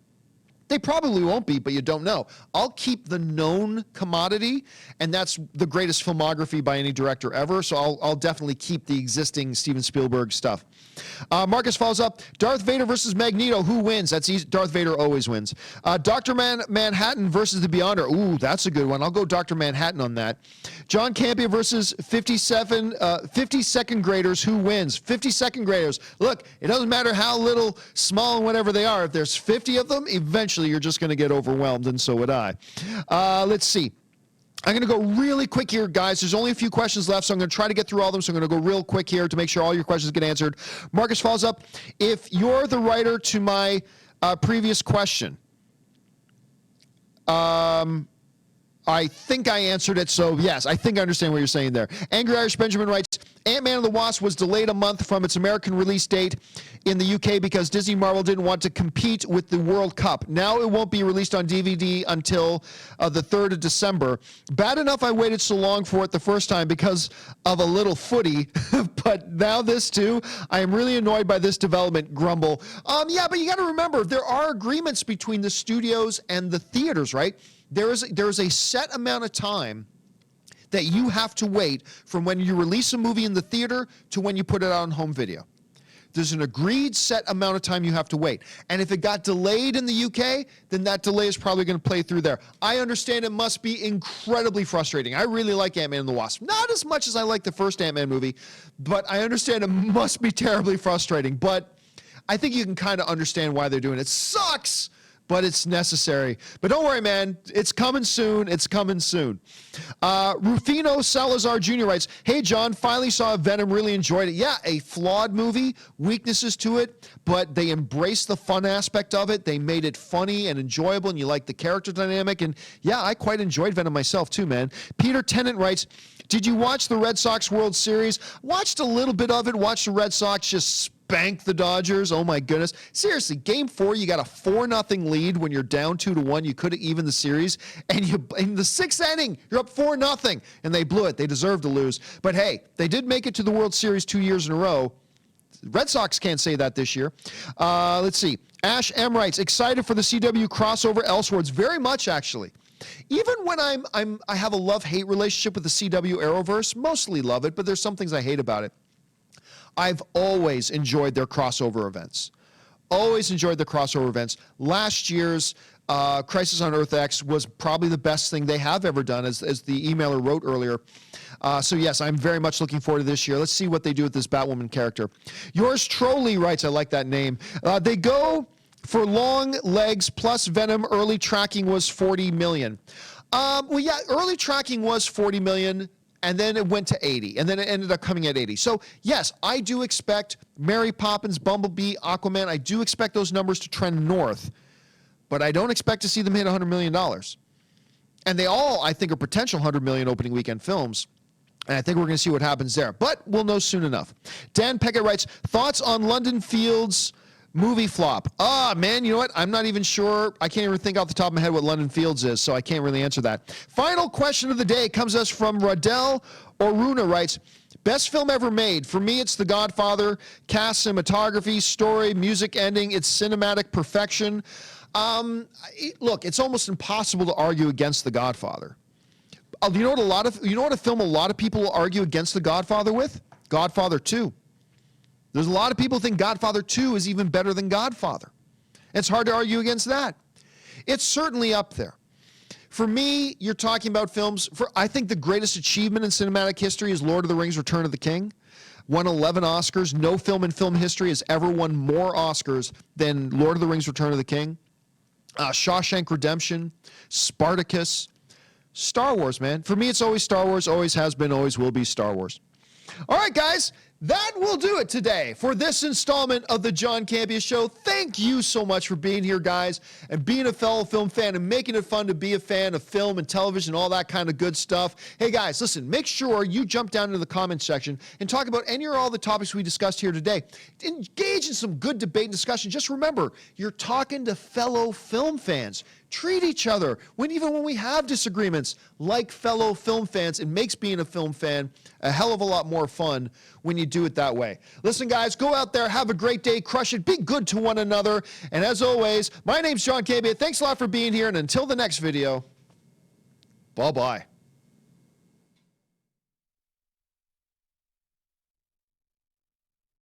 They probably won't be, but you don't know. I'll keep the known commodity, and that's the greatest filmography by any director ever, so I'll definitely keep the existing Steven Spielberg stuff. Marcus follows up, Darth Vader versus Magneto, who wins? That's easy. Darth Vader always wins. Dr. Manhattan versus the Beyonder. Ooh, that's a good one. I'll go Dr. Manhattan on that. John Campea versus 52nd graders, who wins? 52nd graders. Look, it doesn't matter how little, small, and whatever they are. If there's 50 of them, eventually you're just going to get overwhelmed, and so would I. Let's see. I'm going to go really quick here, guys. There's only a few questions left, so I'm going to try to get through all of them, so I'm going to go real quick here to make sure all your questions get answered. Marcus follows up, if you're the writer to my previous question, I think I answered it, so yes, I think I understand what you're saying there. Angry Irish Benjamin writes, Ant-Man and the Wasp was delayed a month from its American release date in the UK because Disney Marvel didn't want to compete with the World Cup. Now it won't be released on DVD until the 3rd of December. Bad enough I waited so long for it the first time because of a little footy, but now this too. I am really annoyed by this development, grumble. Yeah, but you got to remember, there are agreements between the studios and the theaters, right? There is a set amount of time that you have to wait from when you release a movie in the theater to when you put it out on home video. There's an agreed set amount of time you have to wait. And if it got delayed in the UK, then that delay is probably going to play through there. I understand it must be incredibly frustrating. I really like Ant-Man and the Wasp. Not as much as I like the first Ant-Man movie, but I understand it must be terribly frustrating. But I think you can kind of understand why they're doing it. It sucks, but it's necessary. But don't worry, man. It's coming soon. It's coming soon. Rufino Salazar Jr. writes, hey, John, finally saw Venom. Really enjoyed it. Yeah, a flawed movie, weaknesses to it, but they embraced the fun aspect of it. They made it funny and enjoyable, and you like the character dynamic. And, yeah, I quite enjoyed Venom myself, too, man. Peter Tennant writes, did you watch the Red Sox World Series? Watched a little bit of it. Watched the Red Sox just spanked the Dodgers. Oh my goodness. Seriously, game 4, you got a 4-0 lead when you're down 2-1. You could have evened the series. And in the 6th inning, you're up 4-0. And they blew it. They deserved to lose. But hey, they did make it to the World Series 2 years in a row. Red Sox can't say that this year. Let's see. Ash M writes, excited for the CW crossover Elseworlds. Very much, actually. Even when I have a love-hate relationship with the CW Arrowverse, mostly love it, but there's some things I hate about it. I've always enjoyed their crossover events. Always enjoyed the crossover events. Last year's Crisis on Earth X was probably the best thing they have ever done, as the emailer wrote earlier. So yes, I'm very much looking forward to this year. Let's see what they do with this Batwoman character. Yours Trolley writes, I like that name. They go for long legs plus Venom. Early tracking was 40 million. Well, yeah, early tracking was 40 million. And then it went to 80, and then it ended up coming at 80. So, yes, I do expect Mary Poppins, Bumblebee, Aquaman, I do expect those numbers to trend north, but I don't expect to see them hit $100 million. And they all, I think, are potential $100 million opening weekend films, and I think we're going to see what happens there. But we'll know soon enough. Dan Peckett writes, thoughts on London Fields' movie flop? Man, you know what? I'm not even sure. I can't even think off the top of my head what London Fields is, so I can't really answer that. Final question of the day comes us from Radel Oruna writes, best film ever made. For me, it's The Godfather. Cast, cinematography, story, music ending. It's cinematic perfection. Look, it's almost impossible to argue against The Godfather. You know what a film a lot of people will argue against The Godfather with? Godfather 2. There's a lot of people who think Godfather 2 is even better than Godfather. It's hard to argue against that. It's certainly up there. For me, you're talking about films, I think the greatest achievement in cinematic history is Lord of the Rings: Return of the King. Won 11 Oscars. No film in film history has ever won more Oscars than Lord of the Rings: Return of the King. Shawshank Redemption, Spartacus, Star Wars, man. For me, it's always Star Wars, always has been, always will be Star Wars. All right, guys. That will do it today for this installment of the John Campea Show. Thank you so much for being here, guys, and being a fellow film fan and making it fun to be a fan of film and television, all that kind of good stuff. Hey, guys, listen, make sure you jump down into the comments section and talk about any or all the topics we discussed here today. Engage in some good debate and discussion. Just remember, you're talking to fellow film fans. Treat each other, even when we have disagreements, like fellow film fans. It makes being a film fan a hell of a lot more fun when you do it that way. Listen, guys, go out there, have a great day, crush it, be good to one another. And as always, my name's John Campea. Thanks a lot for being here, and until the next video, bye-bye.